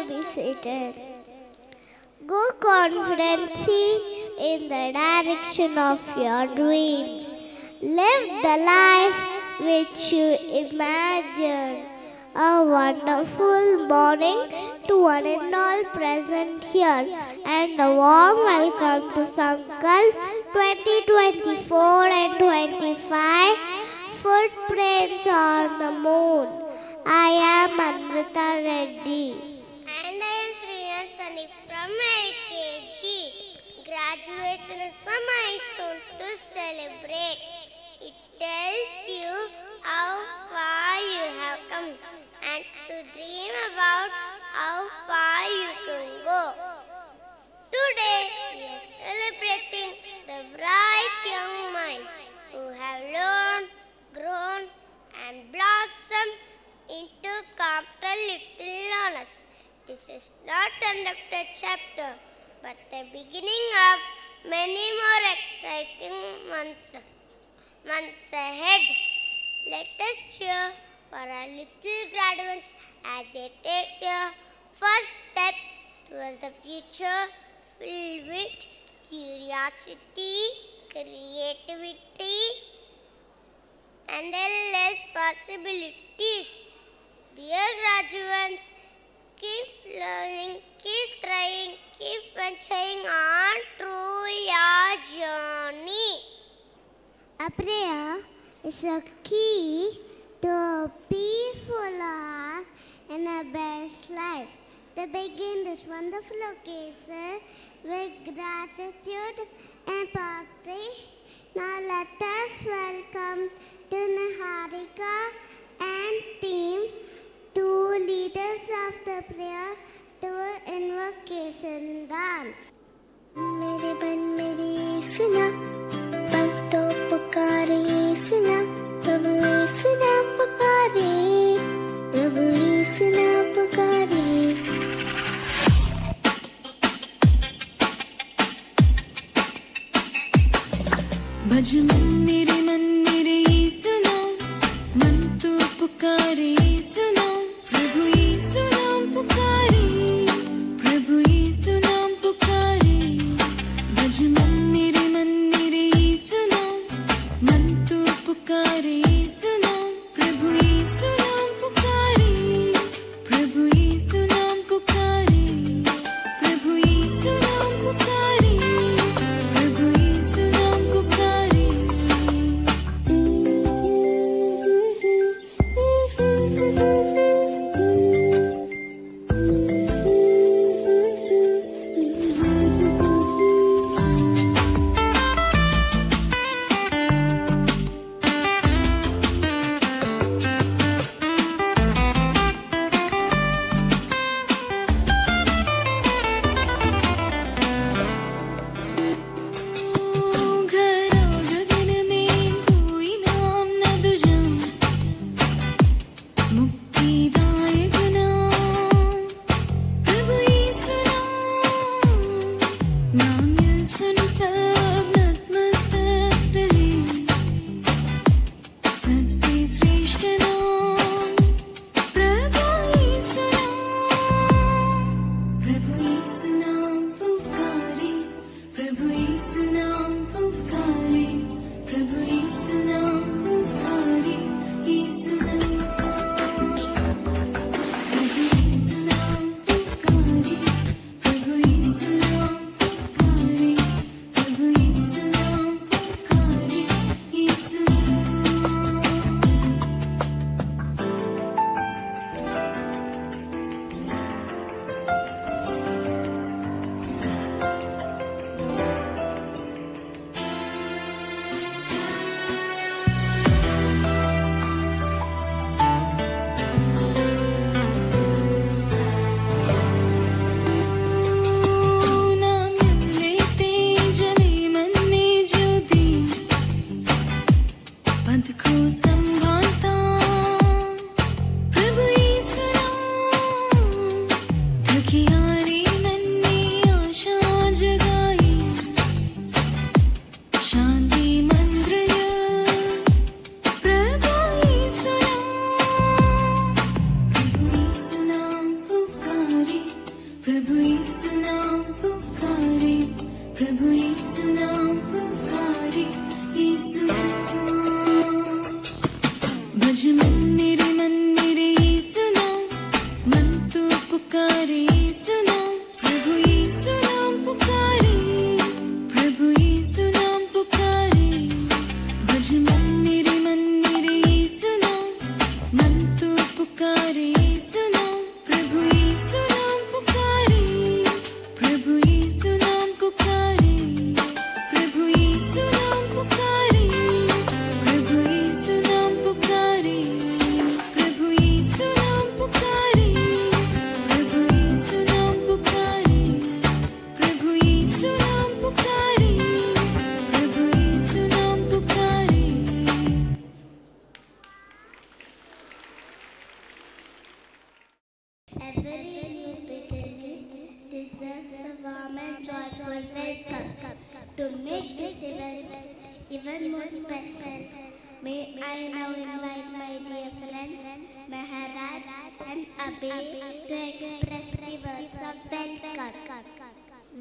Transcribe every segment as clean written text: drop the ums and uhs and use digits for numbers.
be seated. Go confidently in the direction of your dreams. Live the life which you imagine. A wonderful morning to one and all present here, and a warm welcome to Sankalp 2024 and 25 Footprints on the Moon. I am Anvita Reddy. And I am Sriyan Sunny from LKG. Graduation is a milestone to celebrate. It tells you how far you have come and to dream about how far you can go. Today we are celebrating the bright young minds who have learned, grown and blossomed into competent little learners. This is not end of the chapter, but the beginning of many more exciting months ahead. Let us cheer for our little graduates as they take their first step towards the future filled with curiosity, creativity, and endless possibilities. Dear graduates, keep learning, keep trying, keep venturing on through your journey. A prayer is a key to a peaceful heart and a best life. To begin this wonderful occasion with gratitude and party, now let us welcome to Niharika and team, two leaders of the prayer to invocation dance. मेरे बन मेरी सुना, पल तो पुकारे सुना, प्रभु सुना पुकारे, प्रभु सुना पुकारे. भज मन मेरे सुना, मन तो पुकारे सुना, प्रभु यीशु नाम पुकारे, प्रभु यीशु नाम पुकारे. भज मन मेरे सुना, मन तो पुकारे सुना, प्रभु यीशु नाम पुकारे, प्रभु यीशु नाम पुकारे, प्रभु यीशु नाम पुकारे, प्रभु यीशु नाम पुकारे. To make this event even more special, may I now invite my dear friends Maharaj and Abhay to express the words of welcome.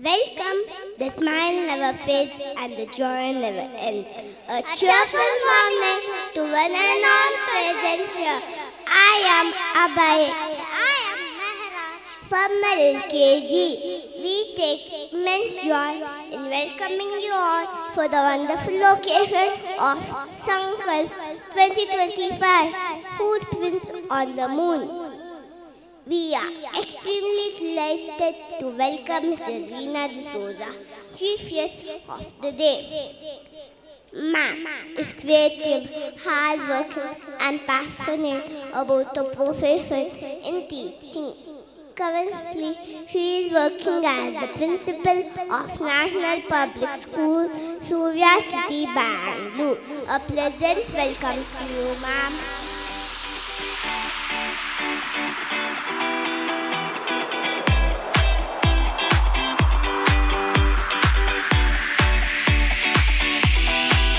Welcome, the smile never fades and the joy never ends. A cheerful morning to one and all present here. I am Abhay. I am Maharaj. From LKG, we take immense joy in welcoming you all for the wonderful occasion of Sankalp 2025, Footprints on the Moon. We are extremely delighted to welcome Mrs. Reena D'Souza, Chief Guest of the day. Ma'am is creative, hardworking and passionate about the profession in teaching. Currently, she is working as the principal of National Public School, Surya City, Bangalore. A pleasant welcome to you, ma'am.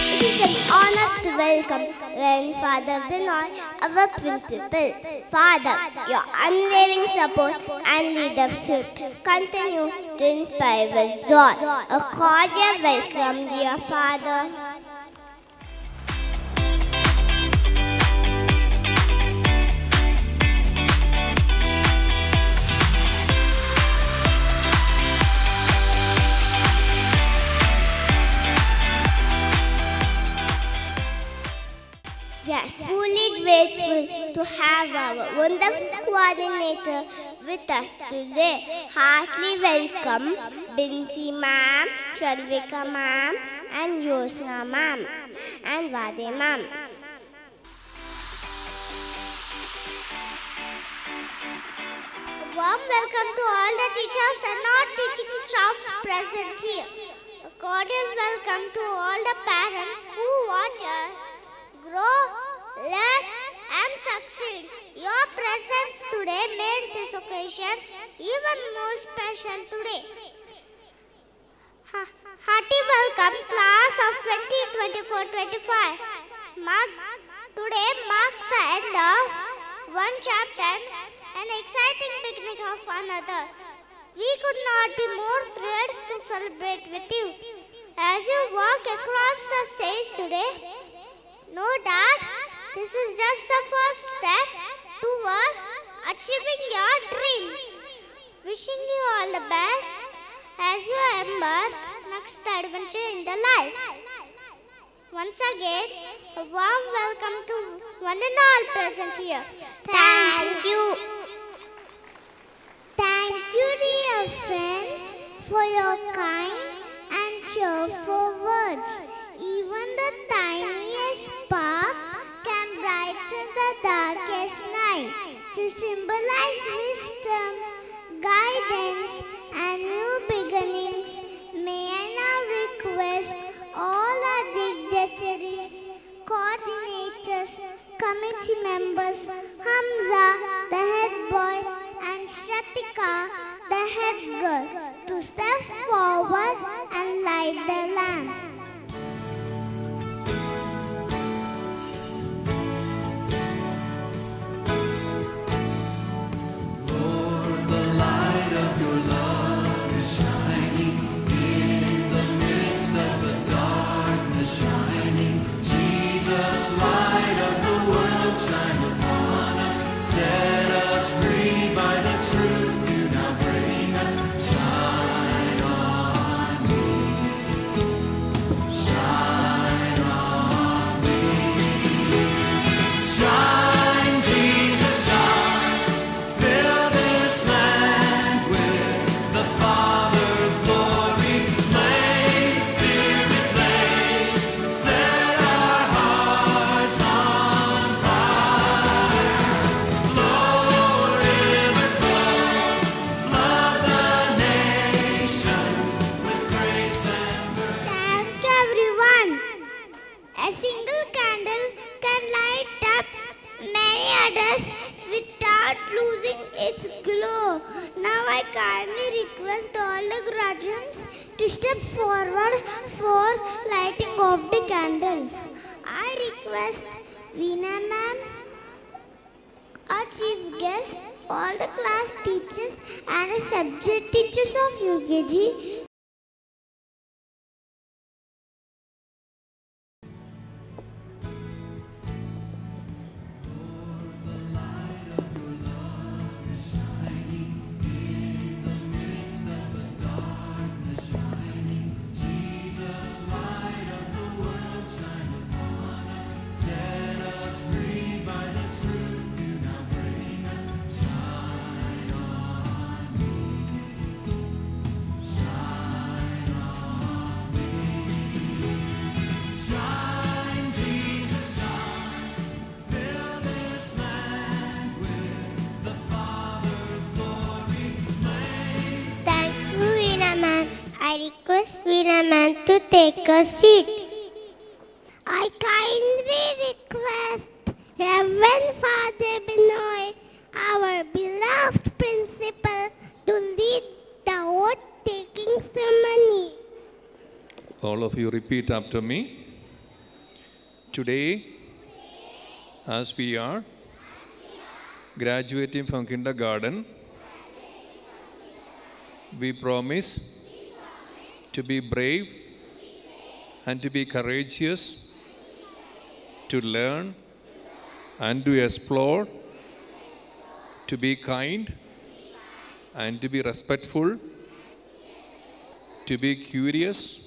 It is an honor to welcome Father Binoy, our principal. Father, your unwavering support and leadership continue to inspire us all. A cordial welcome, dear Father. We are truly grateful to have our wonderful coordinator with us today. Heartily welcome Binsi ma'am, Chandrika ma'am, and Yosna ma'am, and Vade ma'am. Warm welcome to all the teachers and non-teaching staff present here. A cordial welcome to all the parents who watch us grow, learn and succeed. Your presence today made this occasion even more special today. Hearty welcome class of 2024-25. Today marks the end of one chapter and exciting beginning of another. We could not be more thrilled to celebrate with you. As you walk across the stage today, know that this is just the first step towards achieving your dreams. Wishing you all the best as you embark next adventure in the life. Once again, a warm welcome to one and all present here. Thank you. Thank you, dear friends, for your kind and cheerful words. Even the tiniest spark can brighten the darkest night. To symbolize wisdom, guidance, and new beginnings, may I now request all our dignitaries, coordinators, committee members, Hamza, the head boy, and Shatika, the head girl, to step forward and light the lamp. A single candle can light up many others without losing its glow. Now I kindly request all the graduates to step forward for lighting of the candle. I request Veena ma'am, our chief guest, all the class teachers and the subject teachers of UKG. I request Veena ma'am to take a seat. I kindly request Reverend Father Binoy, our beloved principal, to lead the oath-taking ceremony. All of you repeat after me. Today, as we are graduating from kindergarten, we promise to be brave and to be courageous, to learn and to explore, to be kind and to be respectful, to be curious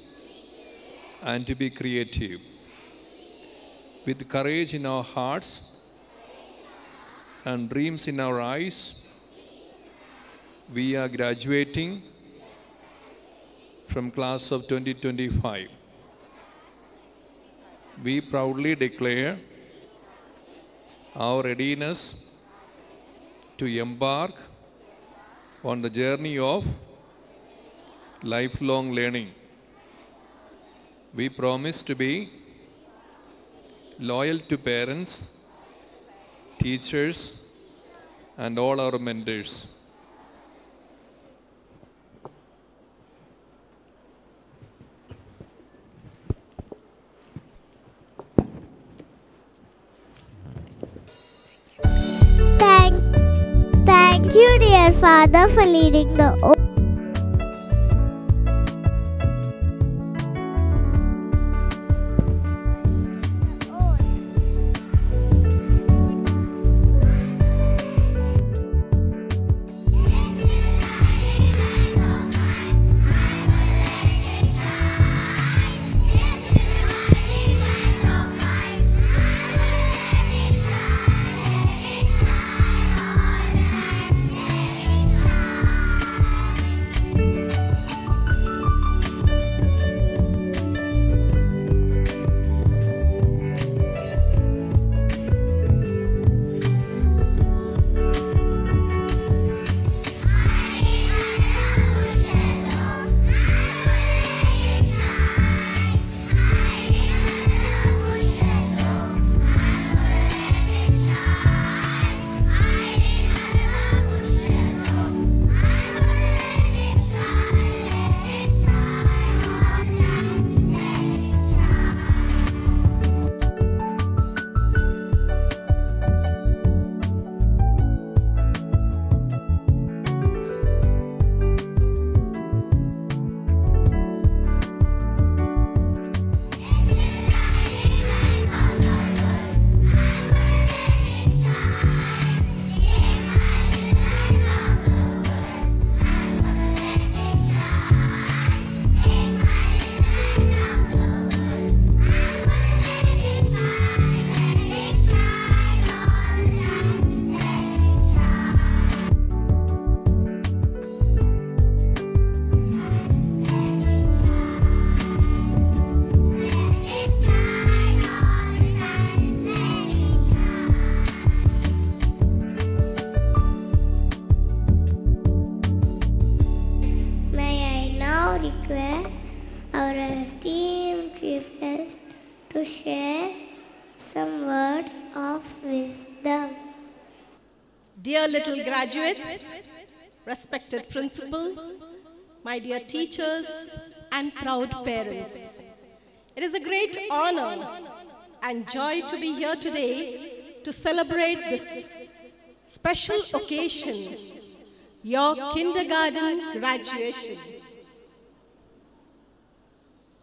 and to be creative. With courage in our hearts and dreams in our eyes, we are graduating from class of 2025. We proudly declare our readiness to embark on the journey of lifelong learning. We promise to be loyal to parents, teachers, and all our mentors. Thank you, dear Father, for leading the oath. to share some words of wisdom. Dear little graduates, respected principal, my dear teachers, and proud parents. It is a great honor and joy to be here today to celebrate this special occasion, your kindergarten graduation.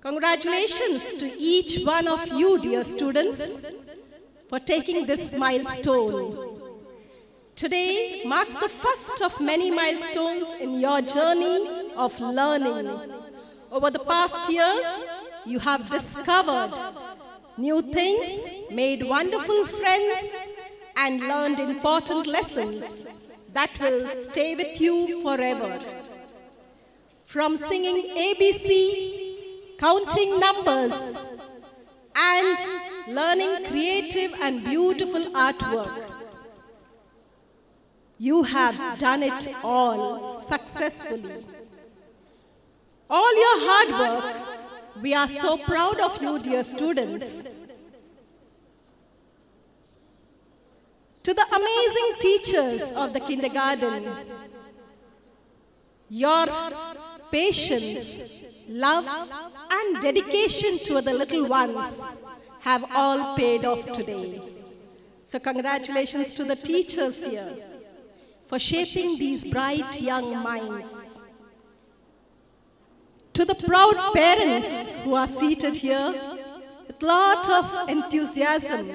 Congratulations to each one of you, dear students, for taking this milestone. Today marks the first of many milestones in your journey of learning. Over the past years, you have discovered new things, made wonderful friends, and learned important lessons that will stay with you forever. From singing ABC, counting numbers, and learning creative and beautiful artwork, you have done it all successfully. All your hard work, we are so proud of you, dear students. To the amazing teachers of the kindergarten, your patience, love, and dedication to the little ones have all paid off today. So congratulations to the teachers here for shaping these bright young minds. To the proud parents who are seated here with lot of enthusiasm,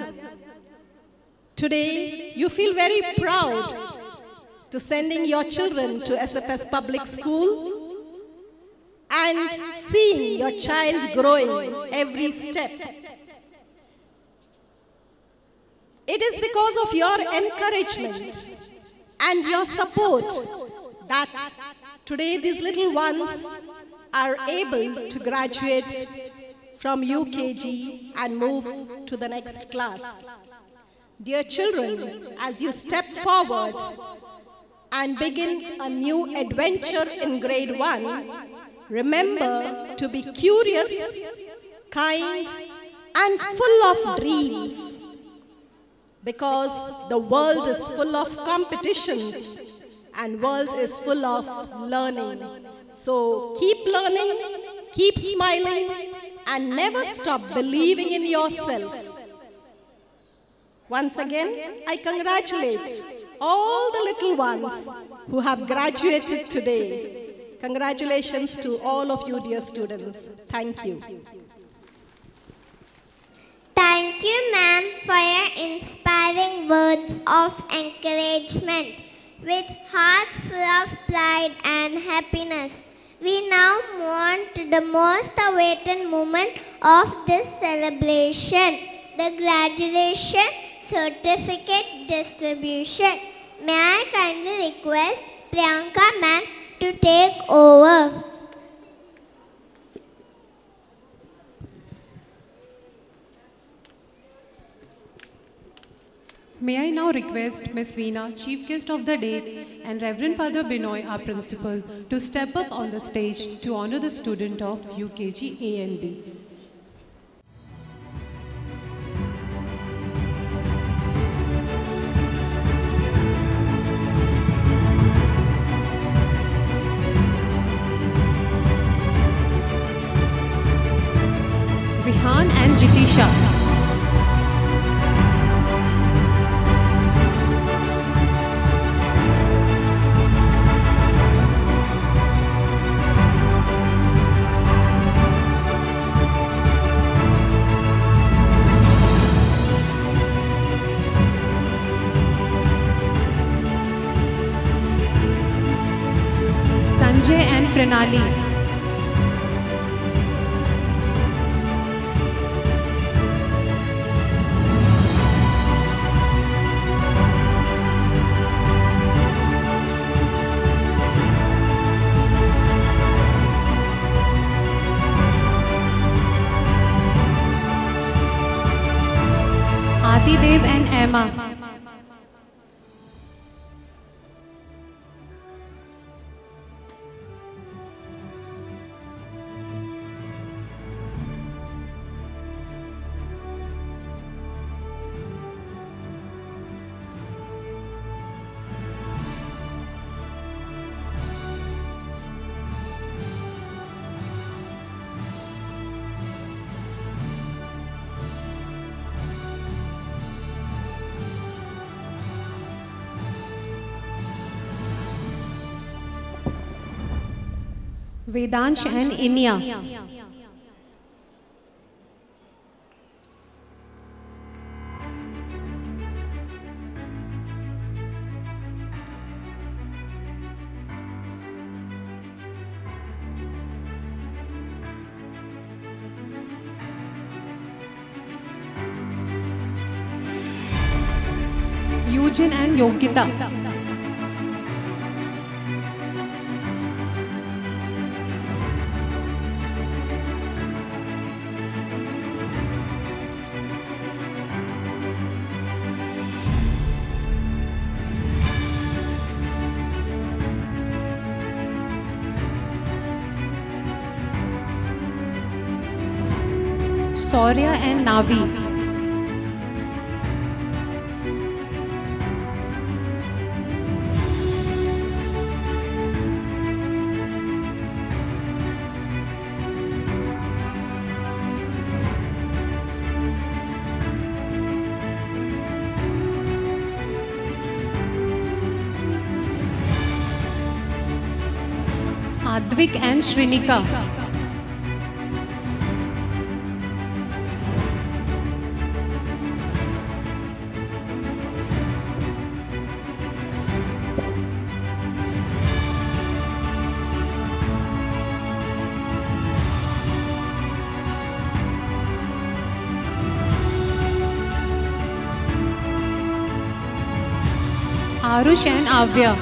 today you feel very proud to sending your children to SFS Public School and seeing your child growing every step. It is because of your encouragement and your support that today these little ones are able to graduate from UKG and move to the next class. Dear children, as you step forward and begin a new adventure in grade 1, remember to be curious, kind, and full of dreams. Because the world is full of competitions and world is full of learning. So keep learning, keep smiling, and never stop believing in yourself. Once again, I congratulate all the little ones who have graduated today. Congratulations to all of you, dear students. Thank you. Thank you, ma'am, for your inspiring words of encouragement. With hearts full of pride and happiness, we now move on to the most awaited moment of this celebration, the graduation certificate distribution. May I kindly request Priyanka ma'am to take over. May I now request Ms. Veena, Chief Guest of the Day, and Reverend Father Binoy, our Principal, to step up on the stage to honor the student of UKG A and B. Vihan and Jitisha. Sanjay and Pranali. Adidev and Emma. Vedansh and Inya. Eugene and Yogita. Saurya and Navi. Advik and Shrinika. Arush and Avya.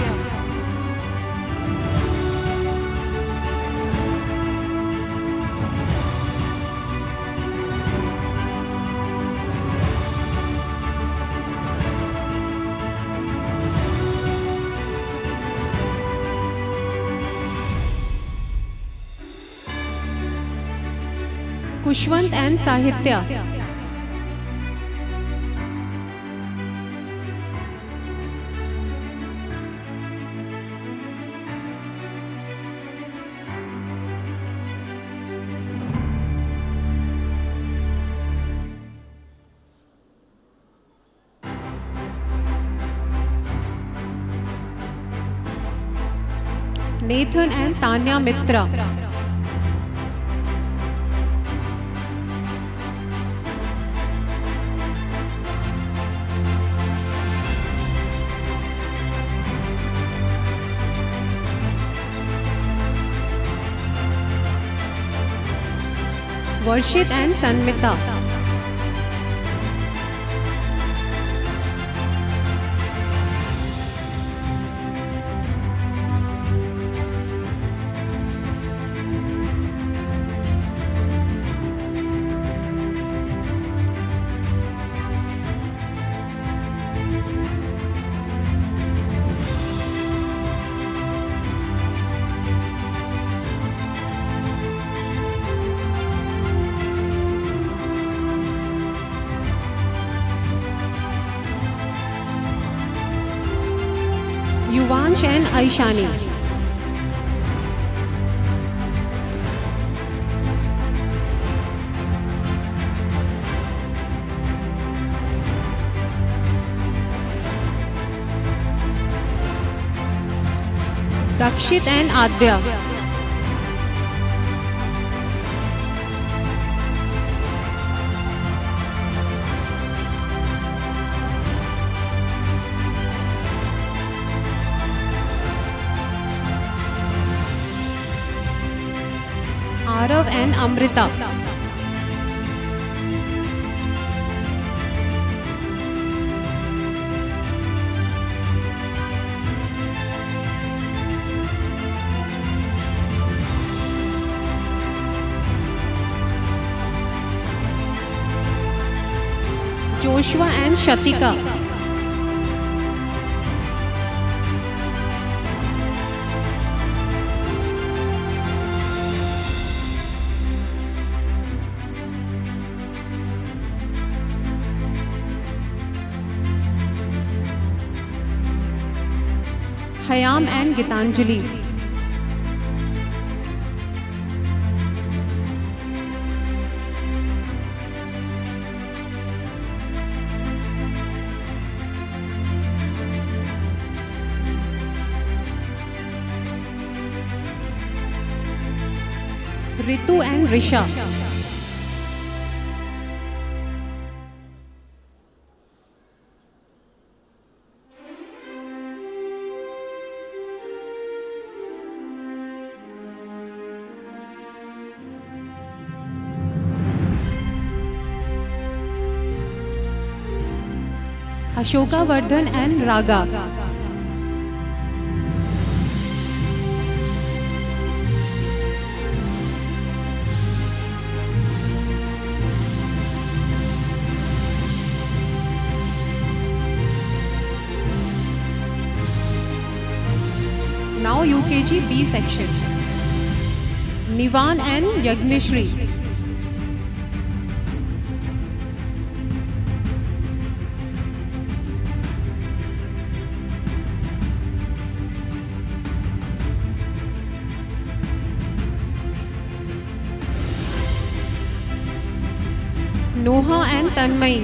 Kushwant and Sahitya. Nathan and Tanya Mitra. Varshit and Sanmita. Yuvansh and Aishani. Dakshit and Adya. Arav and Amrita. Joshua and Shatika. Hayam and Gitanjali. Ritu and Risha. Ashoka Vardhan and Raga. Now UKG B section. Nivan and Yagneshri. Noha and Tanmay.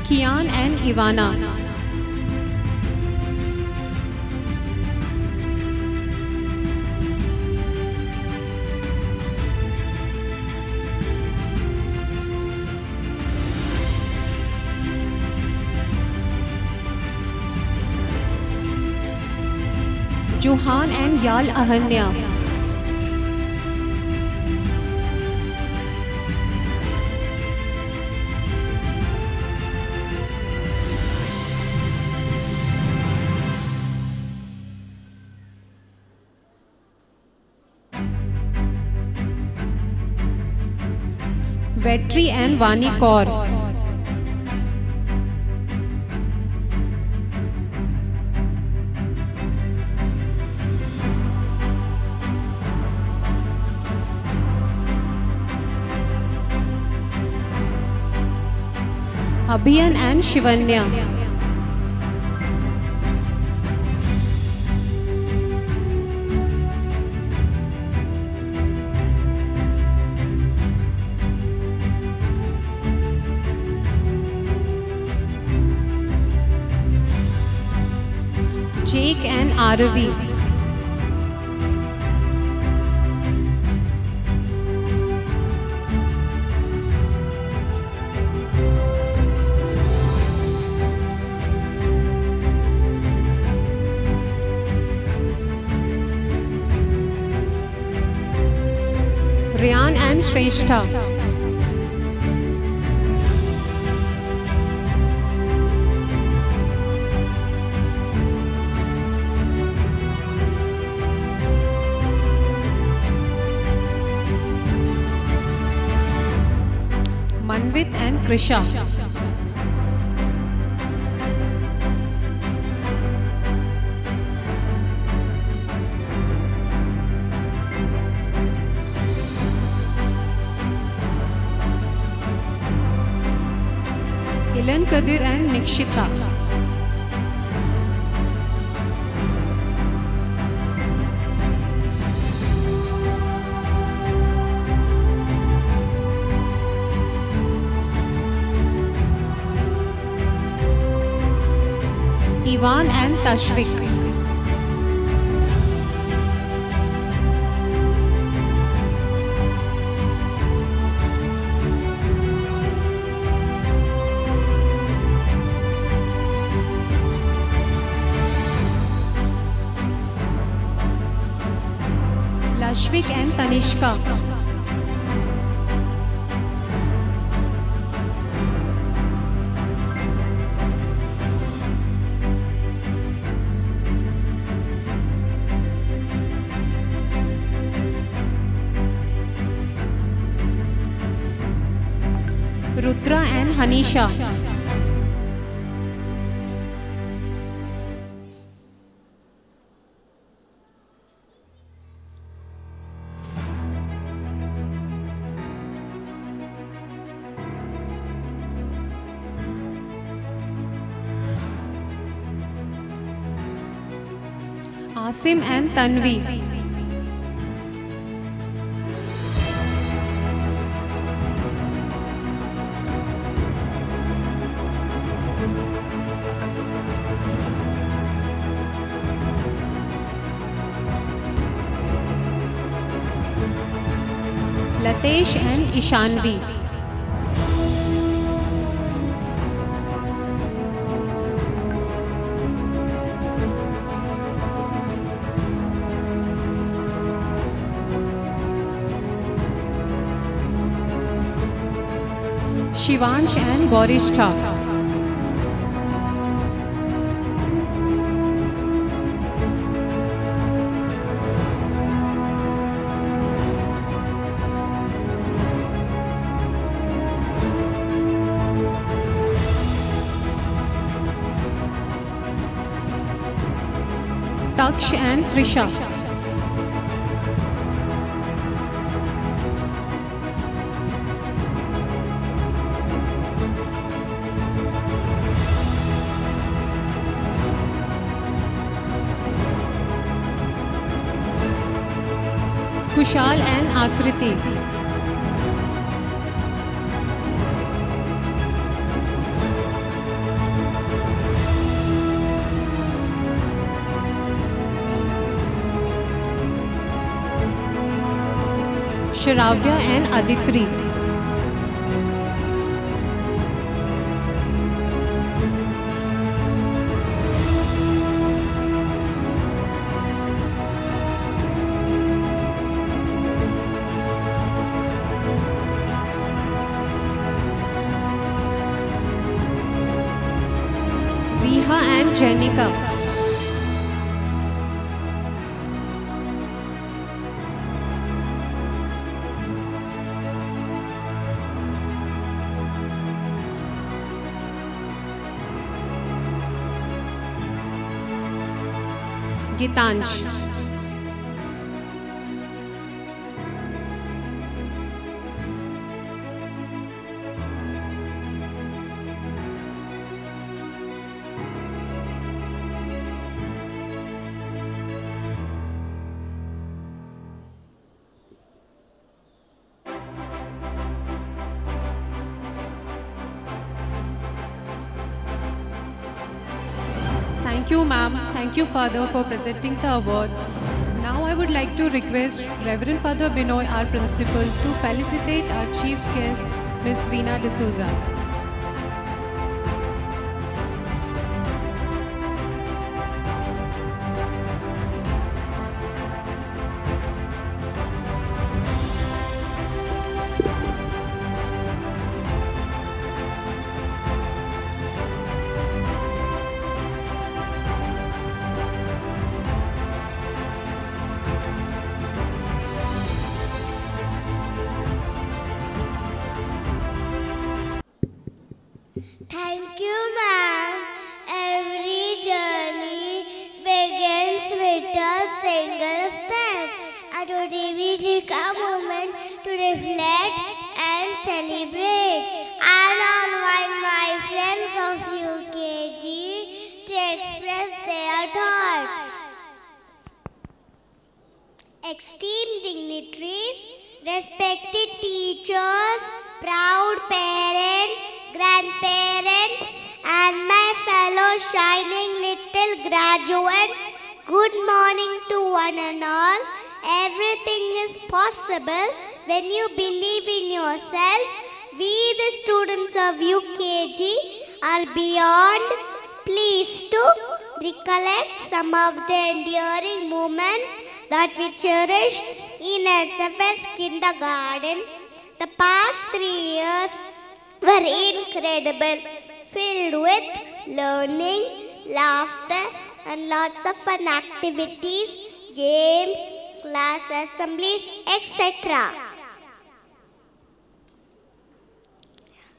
Kian and Ivana. Johan and Yal Ahanya. Vetri and Vani Kaur. Abhiyan and Shivanya. Jake and Aravi. Ryan and Shrestha. Manvit and Krisha. Ilan Kadir and Nikshita. Ivan and Tashvik. Lashvik and Tanishka. Rudra and Hanisha. Asim and Tanvi. Pratesh and Ishanvi. Shivansh and Gorishtha. Taksh and Trisha. Kushal and Akriti. Shravya and Aditri. Viha and Jenica. Gitansh. Thank you, ma'am. Thank you, Father, for presenting the award. Now I would like to request Reverend Father Binoy, our principal, to felicitate our chief guest, Ms. Veena D'Souza. Thank you, ma'am. Every journey begins with a single step. And today we take a moment to reflect and celebrate. And invite my friends of UKG to express their thoughts. Esteemed dignitaries, respected teachers, proud parents, grandparents, and my fellow shining little graduates, good morning to one and all. Everything is possible when you believe in yourself. We, the students of UKG, are beyond pleased to recollect some of the enduring moments that we cherished in SFS kindergarten. The past 3 years were incredible, filled with learning, laughter, and lots of fun activities, games, class assemblies, etc.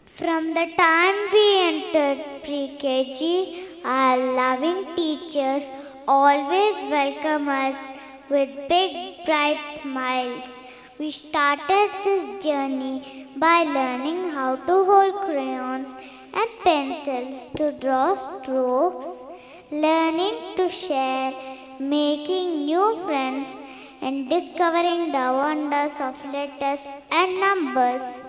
From the time we entered pre-KG, our loving teachers always welcome us with big bright smiles. We started this journey by learning how to hold crayons and pencils to draw strokes, learning to share, making new friends, and discovering the wonders of letters and numbers.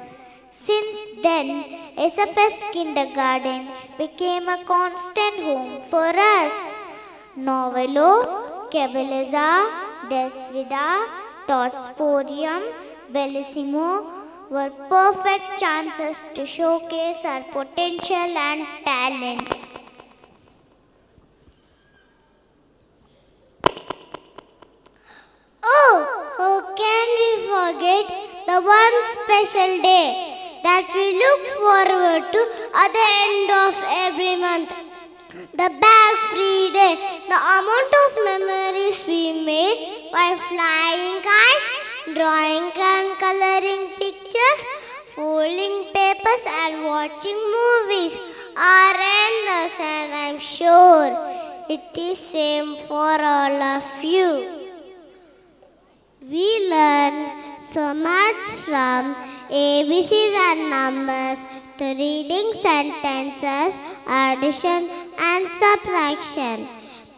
Since then, SFS Kindergarten became a constant home for us. Novelo, Kebeleza, Desvida, Totsporium, Bellissimo were perfect chances to showcase our potential and talents. Oh, how can we forget the one special day that we look forward to at the end of every month? The bag-free day, the amount of memories we made by flying kites, drawing and coloring pictures, folding papers and watching movies are endless, and I'm sure it is same for all of you. We learn so much from ABCs and numbers to reading sentences, addition and subtraction.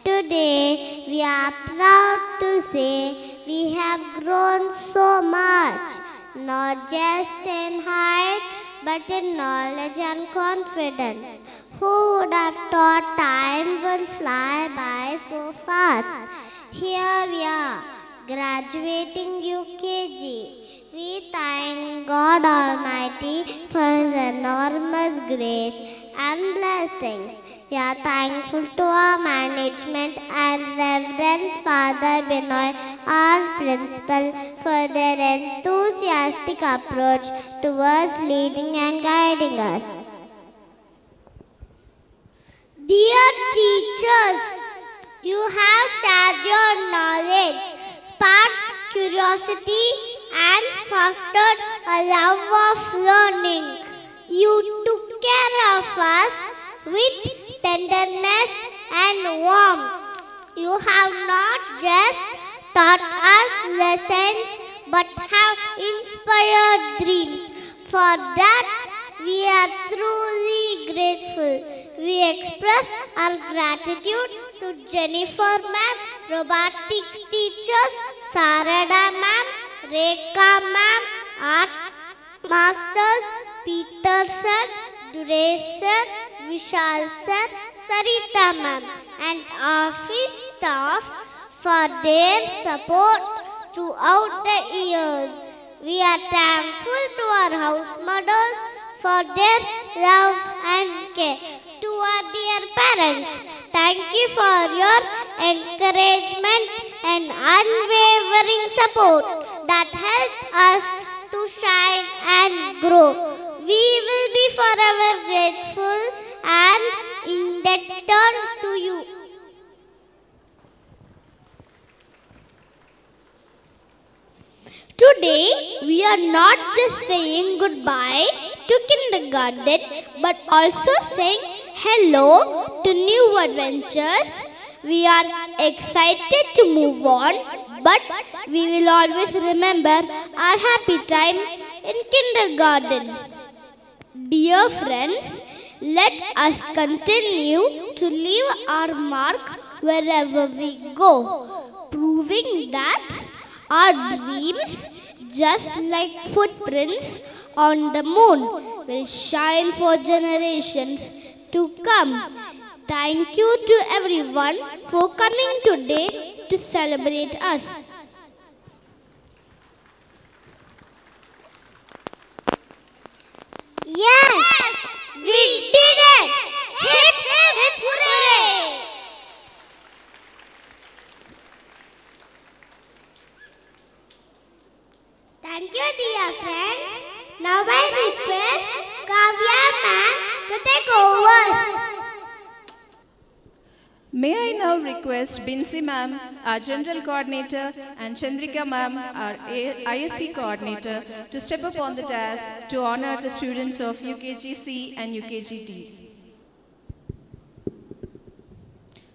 Today we are proud to say we have grown so much, not just in height but in knowledge and confidence. Who would have thought time would fly by so fast? Here we are, graduating UKG. We thank God Almighty for His enormous grace and blessings. We are thankful to our management and Reverend Father Binoy, our principal, for their enthusiastic approach towards leading and guiding us. Dear teachers, you have shared your knowledge, sparked curiosity and fostered a love of learning. You took care of us with tenderness and warmth. You have not just taught us lessons but have inspired dreams. For that we are truly grateful. We express our gratitude to Jennifer ma'am, robotics teachers, Sarada ma'am, Rekha ma'am, art masters, Peter sir, Duresh sir, Vishal sir, Sarita ma'am and office staff for their support throughout the years. We are thankful to our house mothers for their love and care. To our dear parents, thank you for your encouragement and unwavering support that helped us to shine and grow. We will be forever grateful and indebted to you. Today, we are not just saying goodbye to kindergarten, but also saying hello to new adventures. We are excited to move on, but we will always remember our happy time in kindergarten. Dear friends, let us continue to leave our mark wherever we go, proving that our dreams, just like footprints on the moon, will shine for generations to come. Thank you to everyone for coming today to celebrate us. Yes, we did it! Hip, hip, hooray! Thank you, dear friends. Now I request Kavya ma'am to take over. May I now request Binsi ma'am, our General Coordinator, and Chandrika ma'am, our ISC Coordinator, to step up on the dais to honor the students of UKGC and UKGD.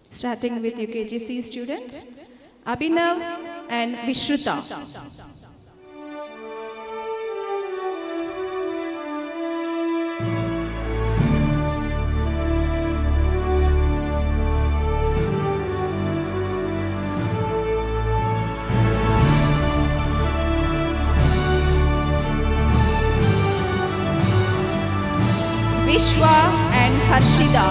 Starting with UKGC students, Abhinav and Vishruta. Vishwa and Harshida.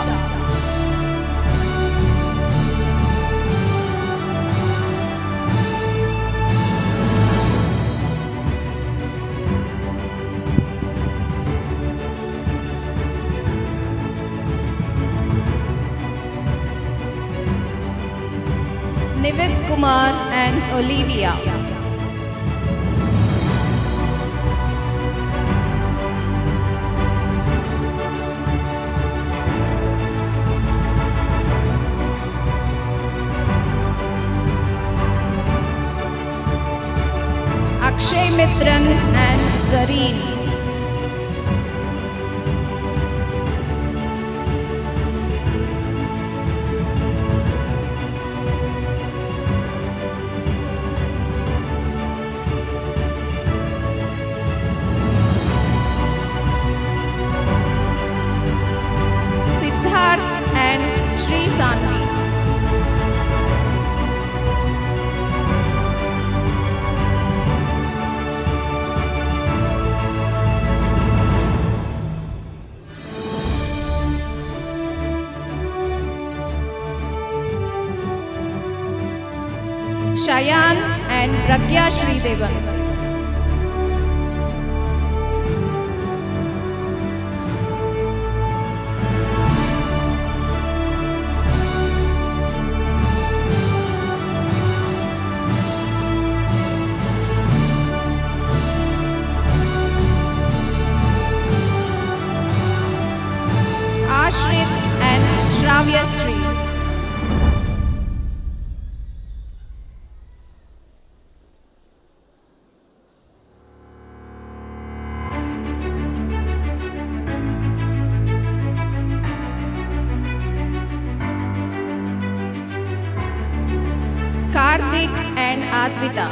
Nivit Kumar and Olivia. Akshay Mitran and Zareen. Siddharth and Shri Sanvi. Shayan and Pragya Sridevan. Ashrit and Shravya Sri. Karthik and Advita.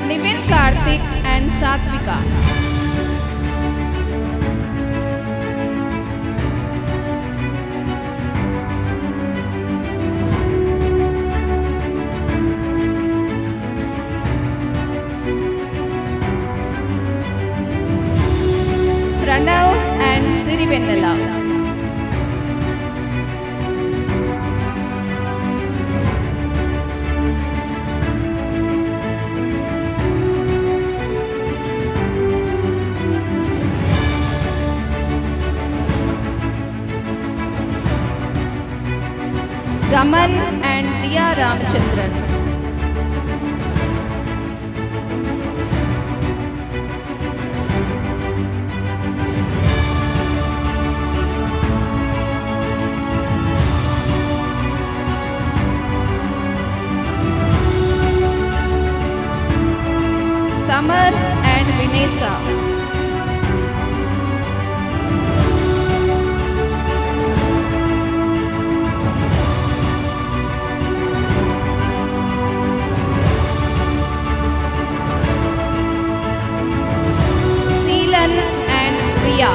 Nivin Karthik and Satvika. Pranav and Sirivennala. Gaman and Diya Ramachandran. Samar and Vinesa. Seelan and Priya.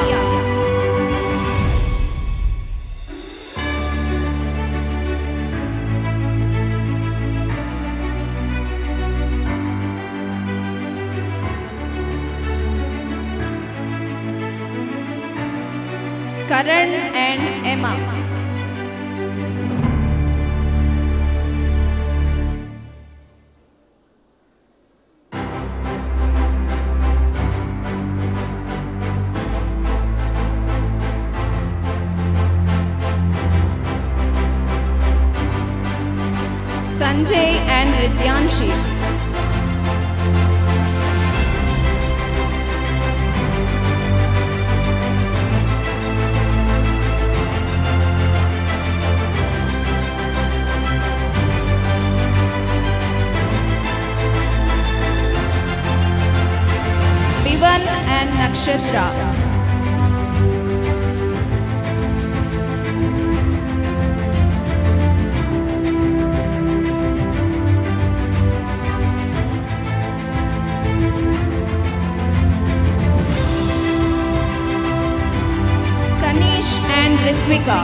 Karan and Emma. Sanjay and Ridyanshi. Vivan and Nakshatra. Kanish and Ritvika.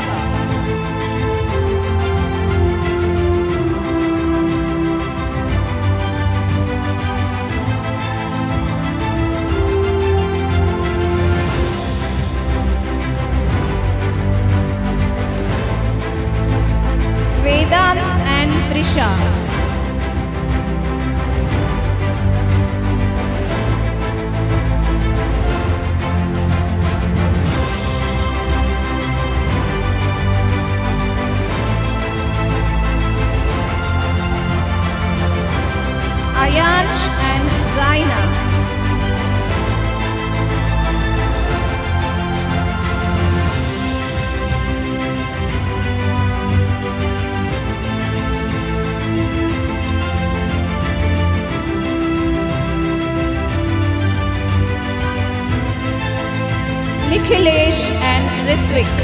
Nikhilesh and Ritvik.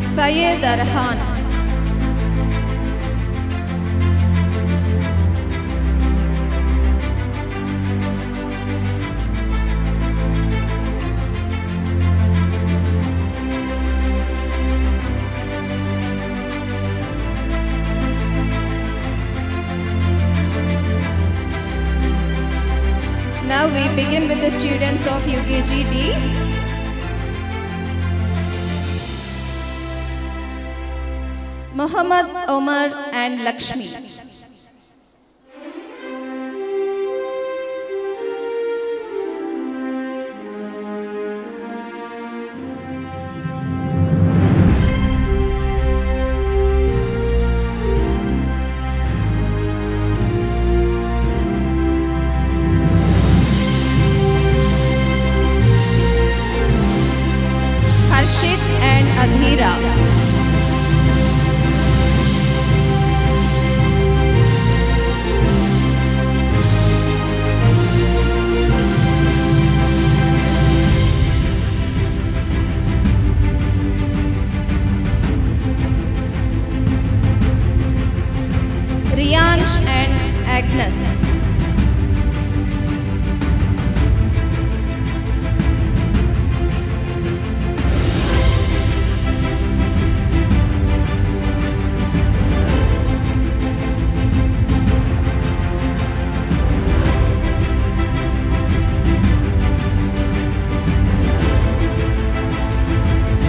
Syed Arhan. Now we begin with the students of UKG D. Muhammad Omar and Lakshmi. Harshit and Adhira. Riyansh and Agnes.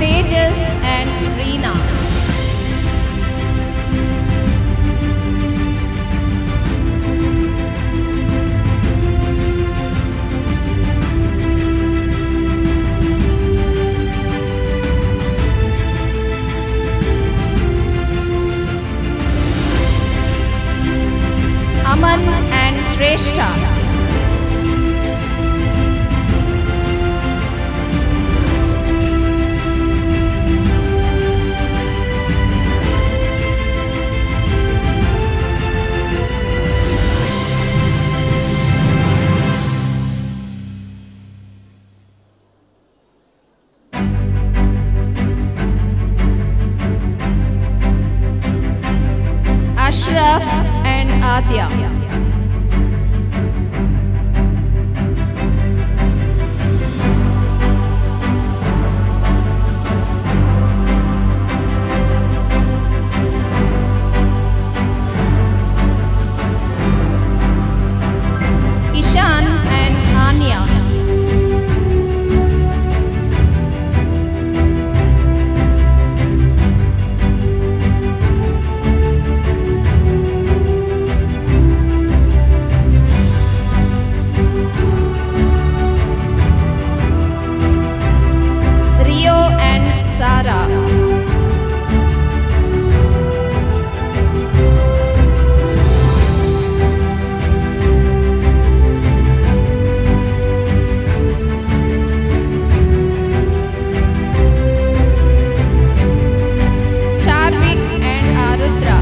Tejas and Reena. Aman and Shrestha. Ashraf and Adya. Ishan and Anya. Rio and Sarah. Charvik and Arudra.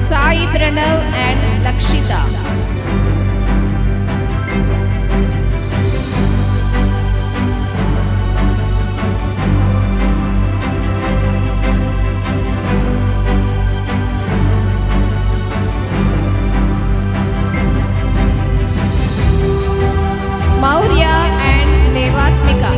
Sai Pranav and Lakshita. Maurya and Devatmika.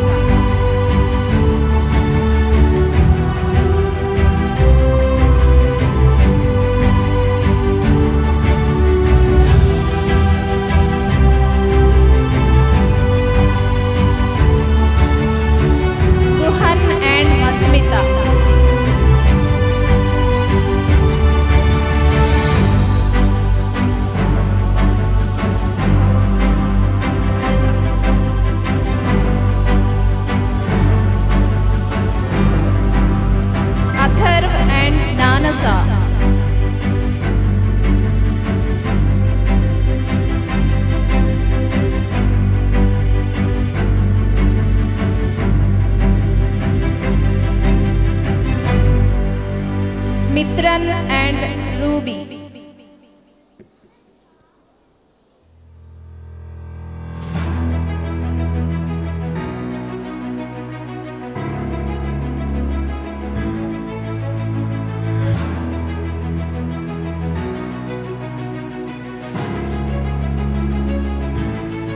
Aryan and Ruby.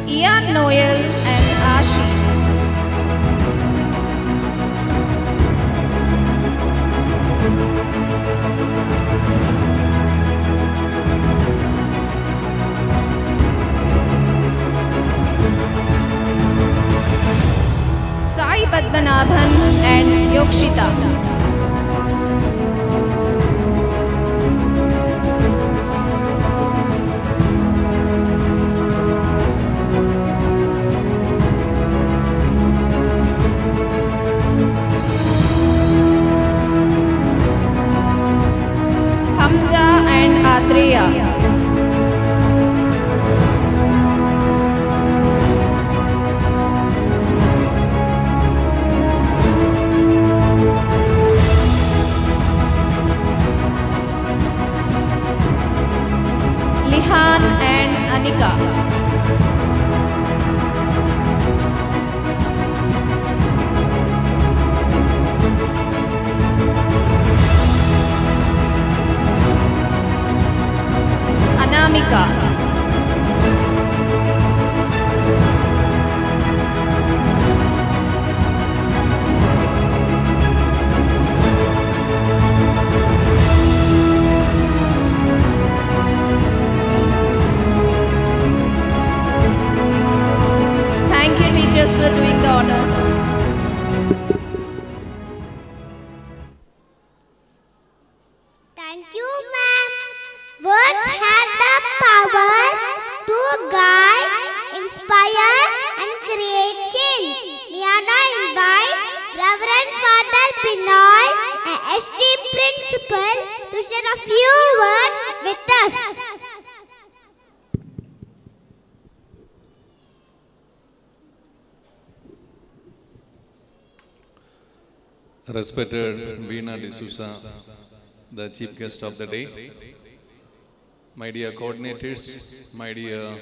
Ian Noel and Ashi. Sai Padmanabhan and Yokshita. Hamza and Adria. Lihan and Anika. Anamika. Thank you, teachers, for doing the honors. Thank you, ma'am. Words have the power to guide, inspire, and create change. May I now invite Reverend Father Binoy, an SG principal, to share a few words with us. Respected Veena D'Souza, the chief guest of the day, my dear coordinators, my dear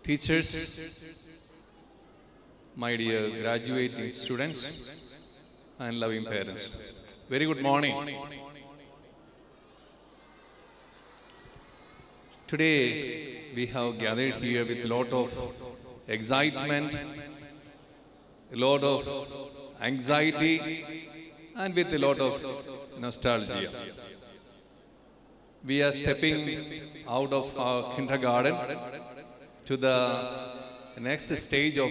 teachers, my dear graduating students, and loving parents. Very good morning. Today we have gathered here with a lot of excitement, a lot of anxiety, and with a lot of nostalgia. We are stepping out of our kindergarten to the next stage of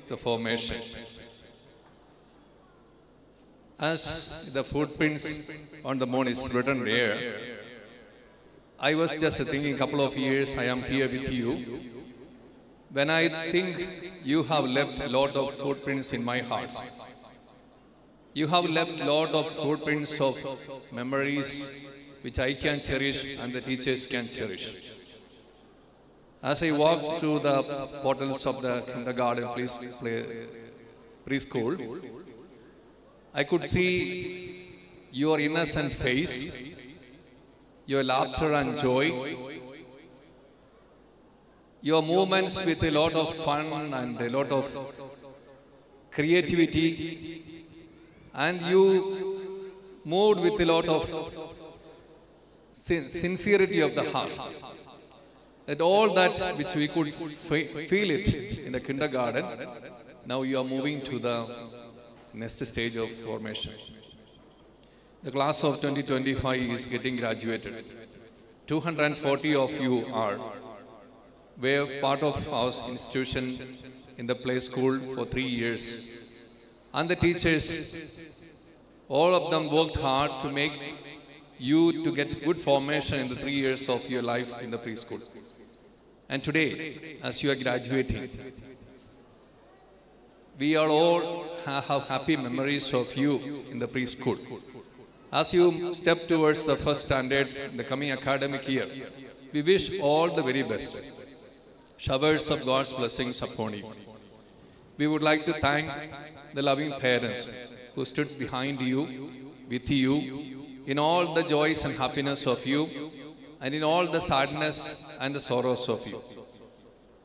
the formation. As the footprints on the moon is written there, I was just thinking a couple of years I am here with you. When I think you have left a lot of footprints in my heart. You have left a lot of footprints of memories which I can cherish and the teachers can cherish. As I walked through the portals of the kindergarten preschool, I could see your innocent face, your laughter and joy, your movements with a lot of fun and a lot of creativity, and you moved with a lot of sincerity of the heart. That all that which we could feel it in the kindergarten, now you are moving to the next stage of formation. The class of 2025 is getting graduated. 240 of you were part of our institution in the play school for 3 years. And the teachers, all of them worked hard to make you to get good formation in the 3 years of your life in the preschool. And today, as you are graduating, we are all have happy memories of you in the preschool. As you step towards the first standard in the coming academic year, we wish all the very best. Showers of God's blessings upon you. We would like to thank the loving parents who stood behind you, with you, in all the joys and happiness of you, and in all the sadness and the sorrows of you.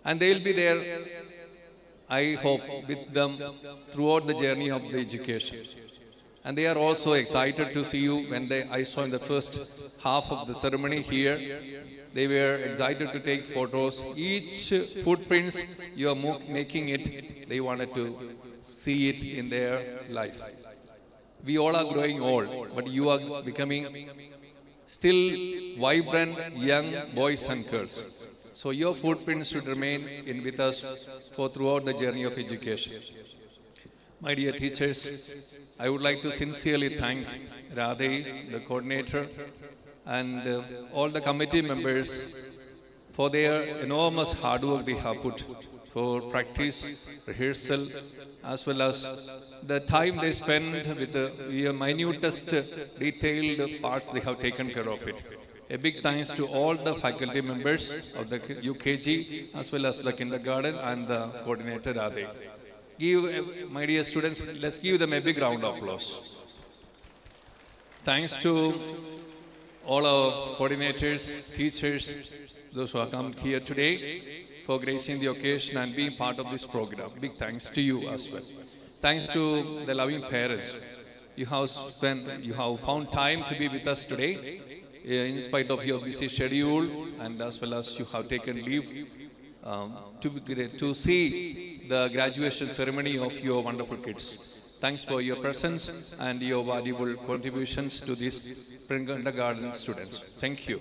And they will be there, I hope, with them throughout the journey of the education. And they are also excited to see you. When I saw in the first half of the ceremony here, they were excited to take photos. Each footprints you are making it, they wanted to see it in their life. We all are growing old, but you are becoming still vibrant young boys and girls. So your footprints should remain with us for throughout the journey of education. My dear teachers, I would like to sincerely thank Radhe, the coordinator, and all the committee members for their enormous hard work they have put for practice, rehearsal, as well as the time they spend with the minutest detailed parts they have taken care of it. A big thanks to all the faculty members of the UKG as well as the kindergarten and the coordinator Radhe. My dear students, let's give them a big round of applause. Thanks to all our coordinators, teachers, those who have come here today for gracing the occasion and being part of this program. Big thanks to you as well. Thanks to the loving parents. You have found time to be with us today in spite of your busy schedule, and as well as you have taken leave to see the graduation ceremony of your wonderful kids. Thanks for your presence and your valuable contributions to these kindergarten students. Thank you.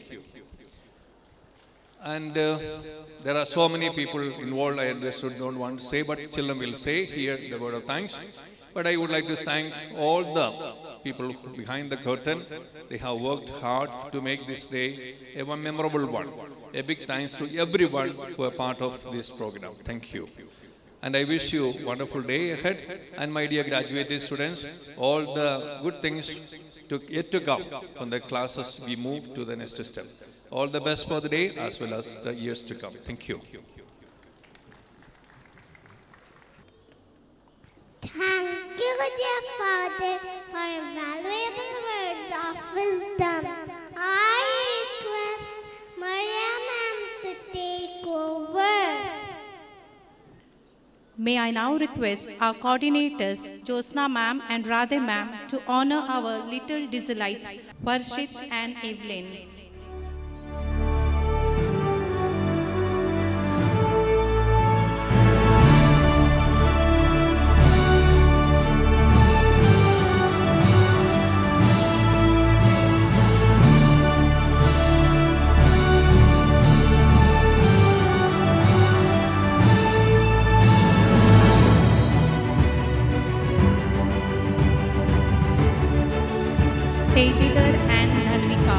And there are so many people involved, I understood, don't want to say, but children will say here the word of thanks. But I would like to thank all the people behind the curtain. They have worked hard to make this day a memorable one. A big thanks to everyone who are part of this program. Thank you. And I wish you a wonderful day ahead. And my dear graduated students, all the good things yet to come from the classes we move to the next step. All the best for the day as well as the years to come. Thank you. Thank you, dear Father, for valuable words of wisdom. I request Maria ma'am to take over. May I now request our coordinators, Josna ma'am and Radhe ma'am, to honor our little Dizelites, Varshit and Evelyn. Tejidar and Dhanvika.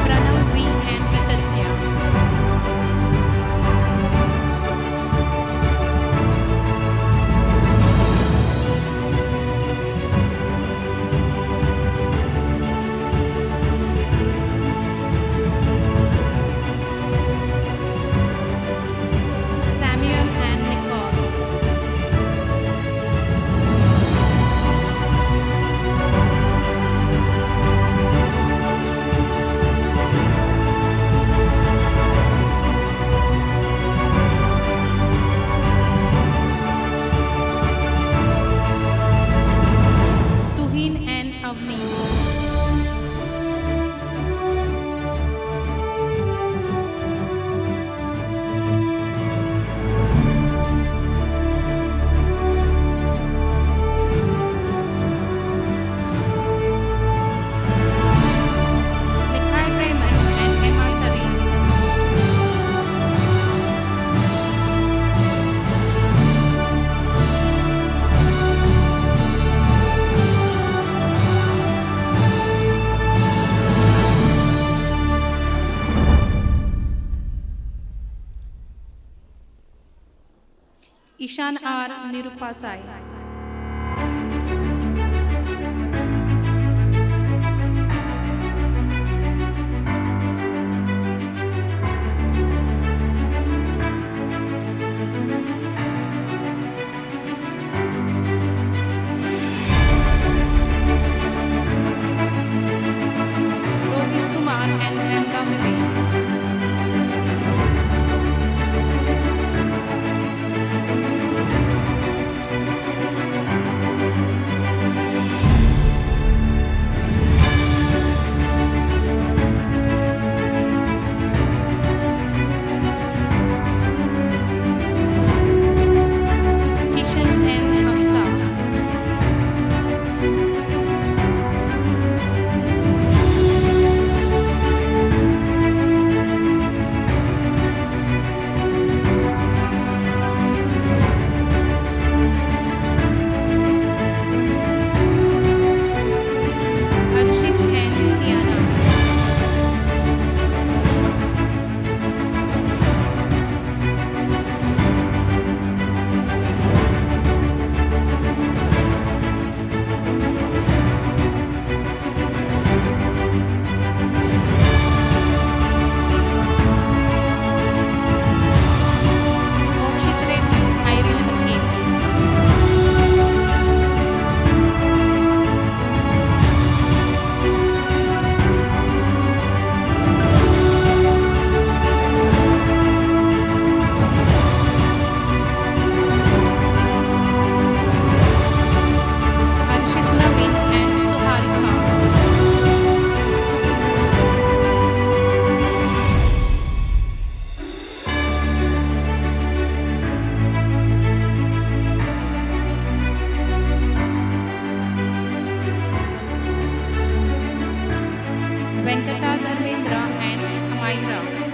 Pranav V and Pratanya. Samuel and Nicole. Tuhin and Avni. Mikhail Raymond and Emma Sareen. Ishan R. Nirupasai. Mayurita Dharmendra and Amaira.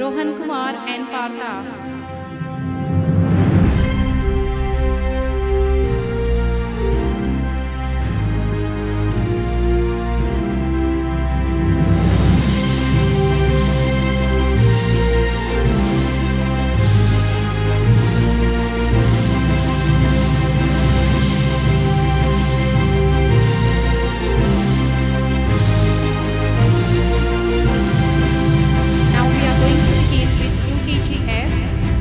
Rohan Kumar and Partha. Now we are going to begin with UKGF.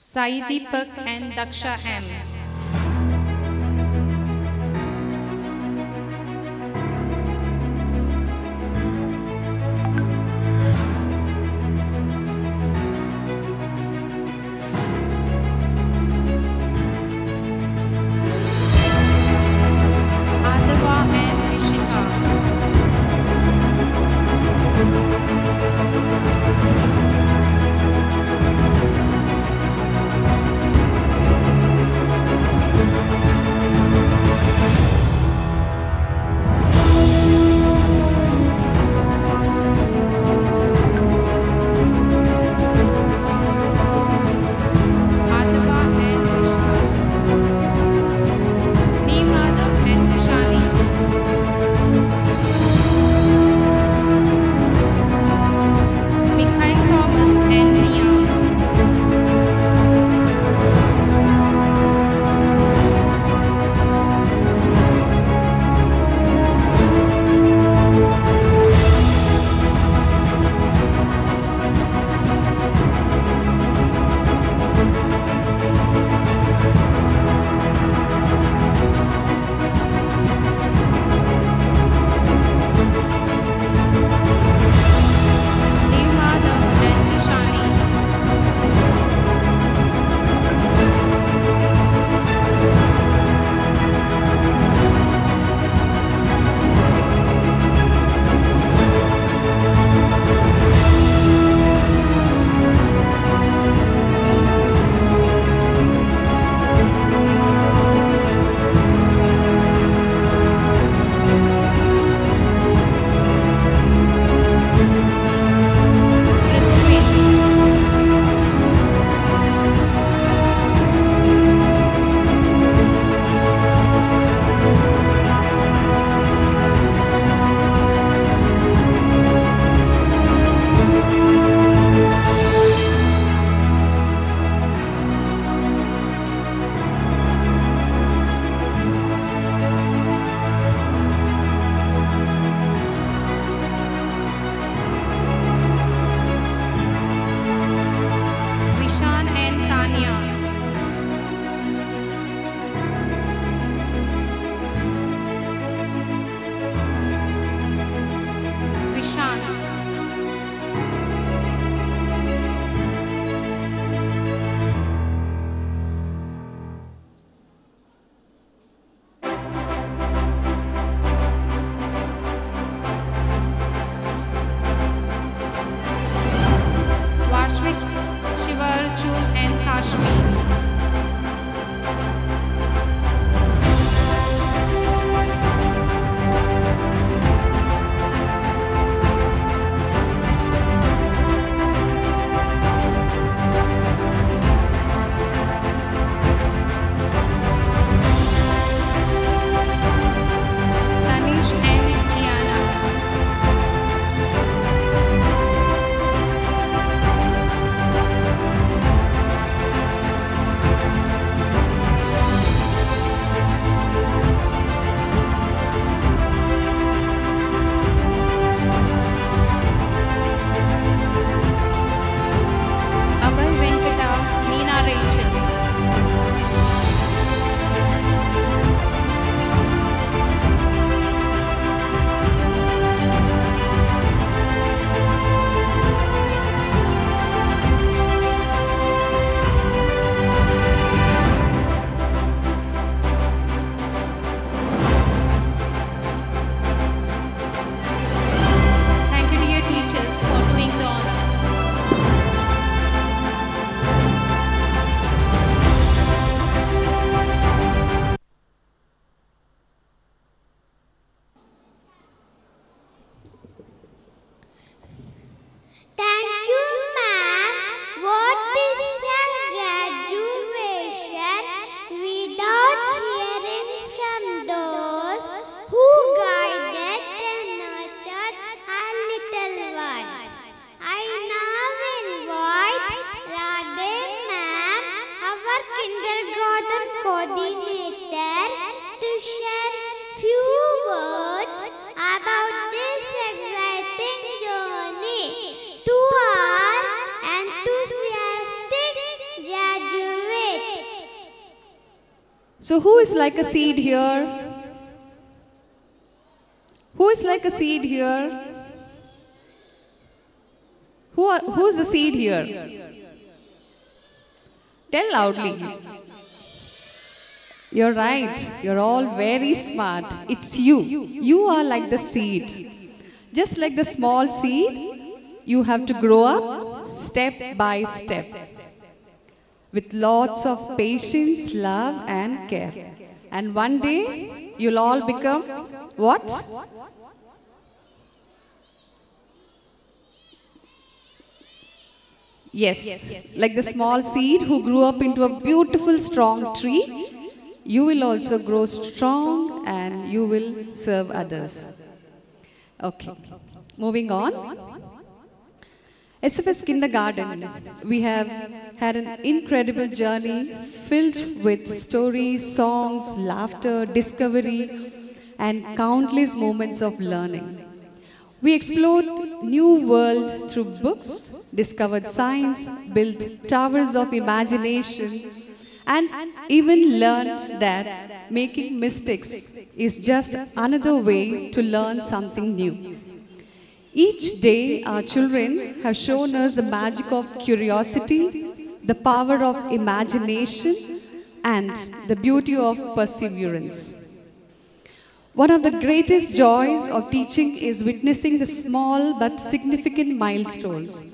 Sai Deepak and Daksha M. So who is like a seed here? Who is like a seed here? Who is the seed here? Tell loudly. You're right. You're all very smart. It's you. You are like the seed. Just like the small seed, you have to grow up step by step with lots of patience, love and care. And one day, you'll all become what? Yes, like the small seed who grew up into a beautiful, strong tree, you will also grow strong and you will serve others. Okay, moving on. SFS Kindergarten, we have had an incredible journey filled with stories, songs, laughter, discovery, and countless moments of learning. We explored new world through books, discovered science, built towers of imagination, and even learned that making mistakes is just another way to learn something new. Each day, our children have shown us the magic of curiosity, the power of imagination, and the beauty of perseverance. One of the greatest joys of teaching is witnessing the small but significant milestones.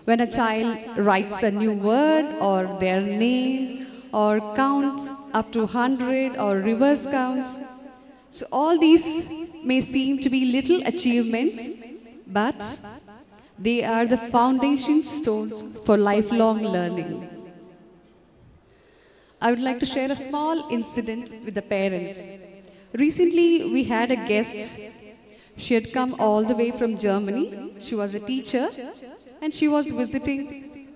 When a child writes a new word or their name or counts up to 100 or reverse counts. So all these may seem to be little achievements, but they are the foundation stones for lifelong learning. I would like to share a small incident with the parents. Recently, we had a guest. She had come all the way from Germany. She was a teacher and she was visiting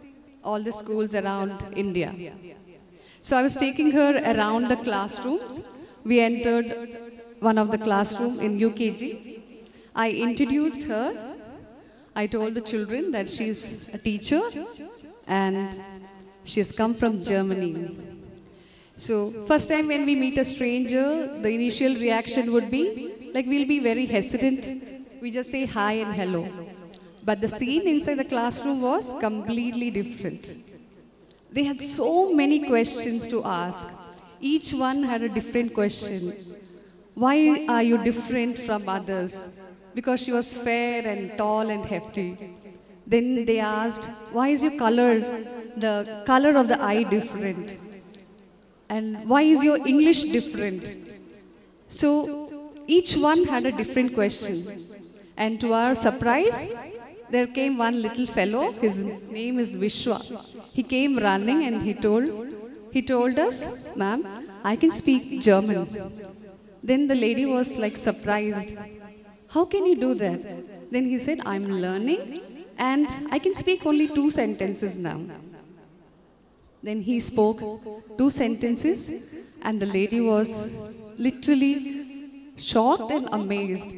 all the schools around India. So I was taking her around the classrooms. We entered one of the classrooms in UKG. I introduced her. I told the children that she's a teacher and she has come from Germany. So first time when we meet a stranger, the initial reaction would be like we'll be very hesitant. We just say hi and hello. But the scene inside the classroom was completely different. They had so many questions to ask. Each one had a different question. Why are you different from others? Because she was fair and tall and hefty. Then they asked, why is your color, the color of the eye different? And why is your English different? So each one had a different question. And to our surprise, there came one little fellow. His name is Vishwa. He came running and he told us, ma'am, I can speak German. Then the lady was like surprised. How can you do that? Then he said, I'm learning and I can speak only 2 sentences now. Then he spoke 2 sentences and the lady was literally shocked and amazed.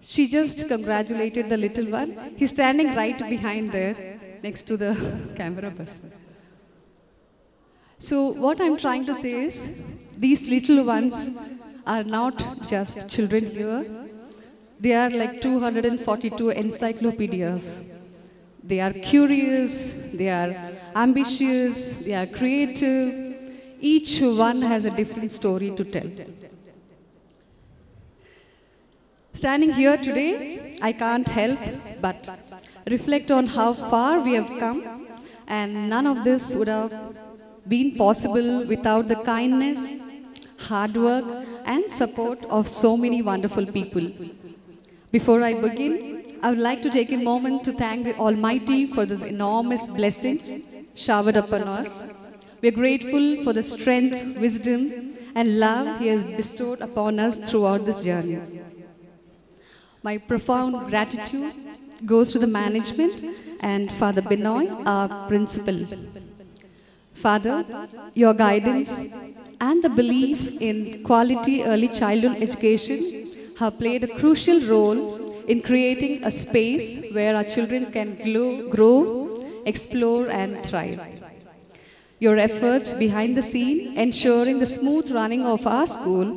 She just congratulated the little one. He's standing right behind there next to the camera person. So what I'm trying to say is, these little ones are not just children here. They are like 242 encyclopedias. They are curious, they are ambitious, they are creative. Each one has a different story to tell. Standing here today, I can't help but reflect on how far we have come, and none of this would have been possible without the kindness, hard work, and support of so many wonderful people. Before I begin, I would like to take a moment to thank the Almighty for this enormous blessings showered upon us. We are grateful for the strength, wisdom, and love He has bestowed upon us throughout this journey. My profound gratitude goes to the management and Father Binoy, our principal. Father, your guidance and the belief in quality early childhood education have played a crucial role in creating a space where our children can grow, explore, and thrive. Your efforts behind the scene, ensuring the smooth running of our school,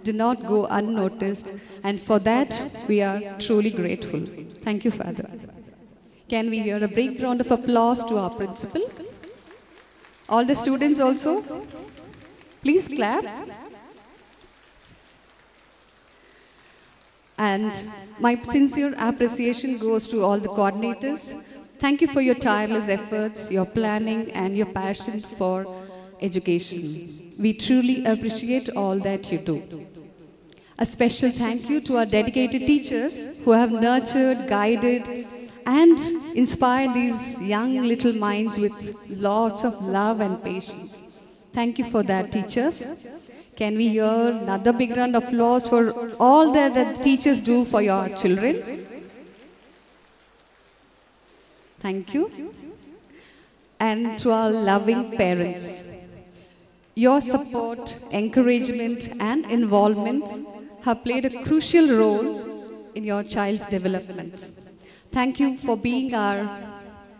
do not go unnoticed, and for that we are truly grateful. Thank you, Father. Can we hear a big round of applause to our principal? All the students also, please clap. And my sincere appreciation goes to all the coordinators. Thank you for your tireless efforts, your planning, and your passion for education. We truly appreciate all that you do. A special thank you to our dedicated teachers who have nurtured, guided, and inspired these young little minds with lots of love and patience. Thank you for that, teachers. Can we hear another big round of applause for all that the teachers do for your children? Thank you. And to our loving parents, your support, encouragement, and involvement have played a crucial role in your child's development. Thank you for being our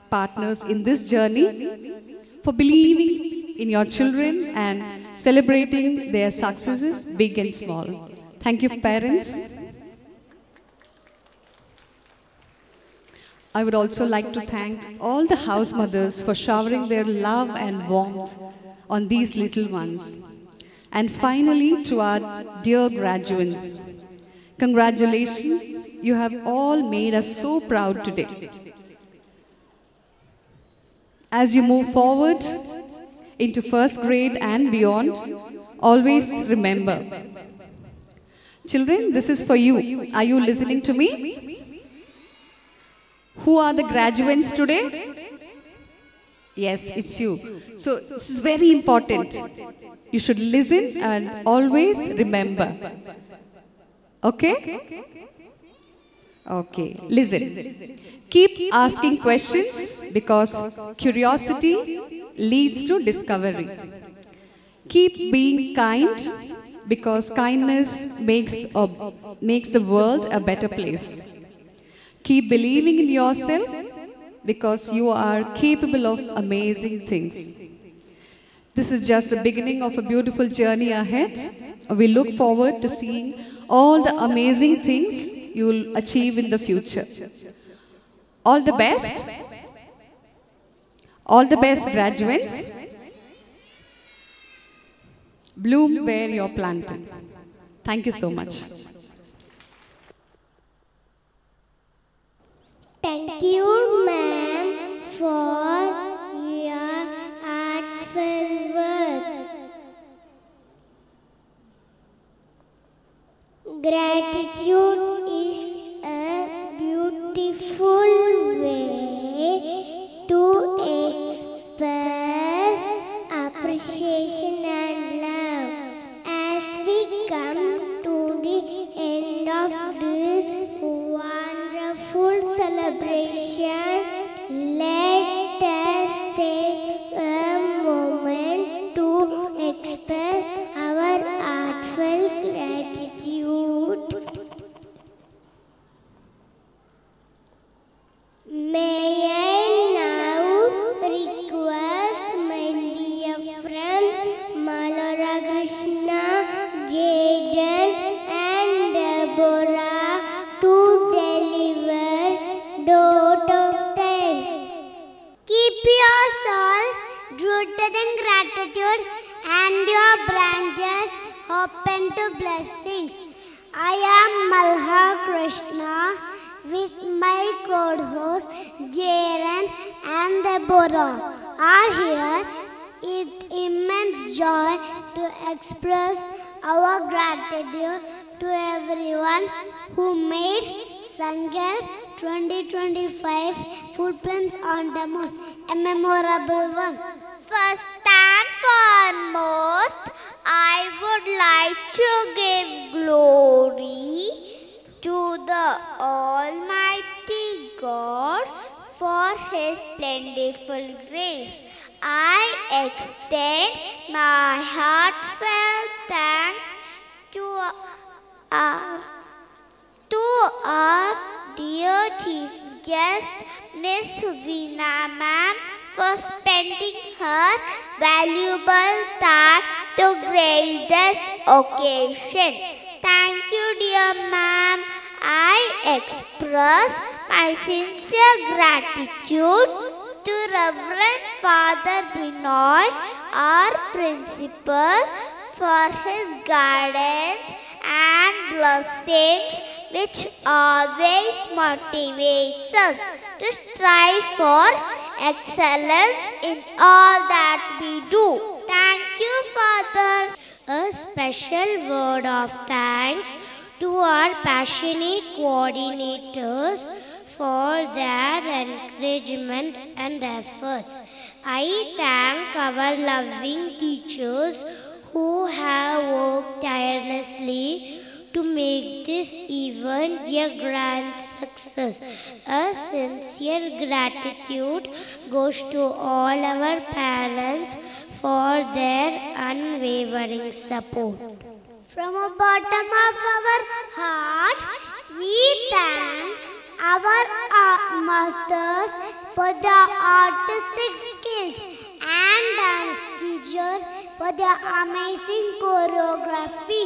partners in this journey, for believing in your children and celebrating their successes, big and small. Thank you, parents. I would also like to thank all the house mothers for showering their love and warmth on these little ones. And finally, to our dear graduates, congratulations, you have all made us so proud today. As you move forward into first grade and beyond, always remember. Children, this is for you. Are you listening to me? Who are the graduates today? Yes, it's you. So this is very important. You should listen and always remember. Okay? Okay, listen. Keep asking questions because curiosity leads to discovery. Keep being kind because kindness makes the world a better place. Keep believing in yourself because you are capable of amazing things. This is just the beginning of a beautiful journey ahead. We look forward to seeing all the amazing things you will achieve in the future. All the best. All the best, graduates. Bloom where you're planted. Thank you so much. Thank you, ma'am, for your heartfelt words. Gratitude is a beautiful way to express appreciation and love. As we come to the end of this wonderful celebration, let us take a moment to express our heartfelt gratitude. May I now request my dear friends Malora Krishna, Jaden and Deborah to deliver note of thanks. Keep your soul rooted in gratitude and your branches open to blessings. I am Malha Krishna with my co-hosts Jaren and Deborah are here with immense joy to express our gratitude to everyone who made Sankalp 2025 Footprints on the Moon a memorable one. First and foremost, I would like to give glory to the Almighty God for His plentiful grace. I extend my heartfelt thanks to our dear Chief Guest, Miss Veena Ma'am, for spending her valuable time to grace this occasion. Thank you, dear ma'am. I express my sincere gratitude to Reverend Father Binoy, our principal, for his guidance and blessings, which always motivates us to strive for excellence in all that we do. Thank you, Father. A special word of thanks to our passionate coordinators for their encouragement and efforts. I thank our loving teachers who have worked tirelessly to make this event a grand success. A sincere gratitude goes to all our parents for their unwavering support. From the bottom of our heart, we thank our masters for their artistic skills and dance teacher for their amazing choreography.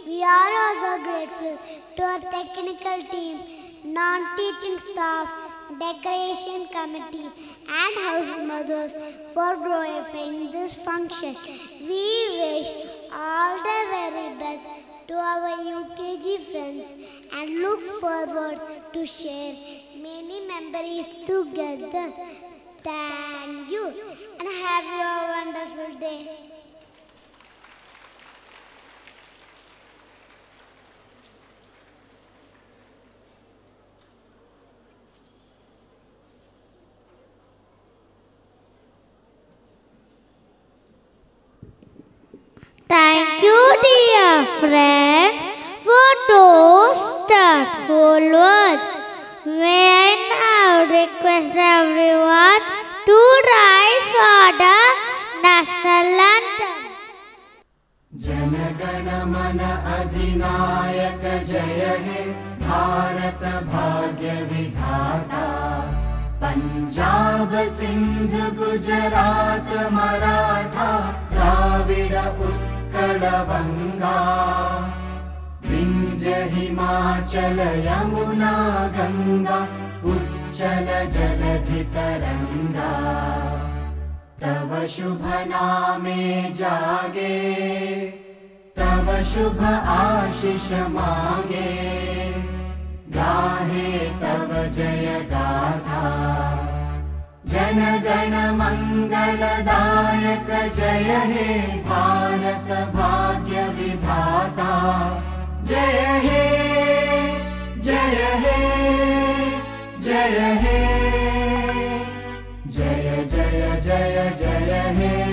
We are also grateful to our technical team, non-teaching staff, decoration committee and house mothers for glorifying this function. We wish all the very best to our UKG friends and look forward to share many memories together. Thank you and have a wonderful day. Thank you, dear friends, for those thoughtful words. May I now request everyone to rise for the national anthem. Jana Gana Mana Adhinayaka Jaya He Bharat Bhagya Vidhata Punjab Sindh Gujarat Maratha Dravida Utkala Vanga Vindhya Himachala Yamuna Ganga Uchchala Jaladhi Taranga तव शुभ नामे जागे तव शुभ आशीष मागे गाहे तव जय गाथा जन गण मंगलदायक जय हे भारत भाग्य विधाता जय हे जय हे जय हे जय जय जय जय हे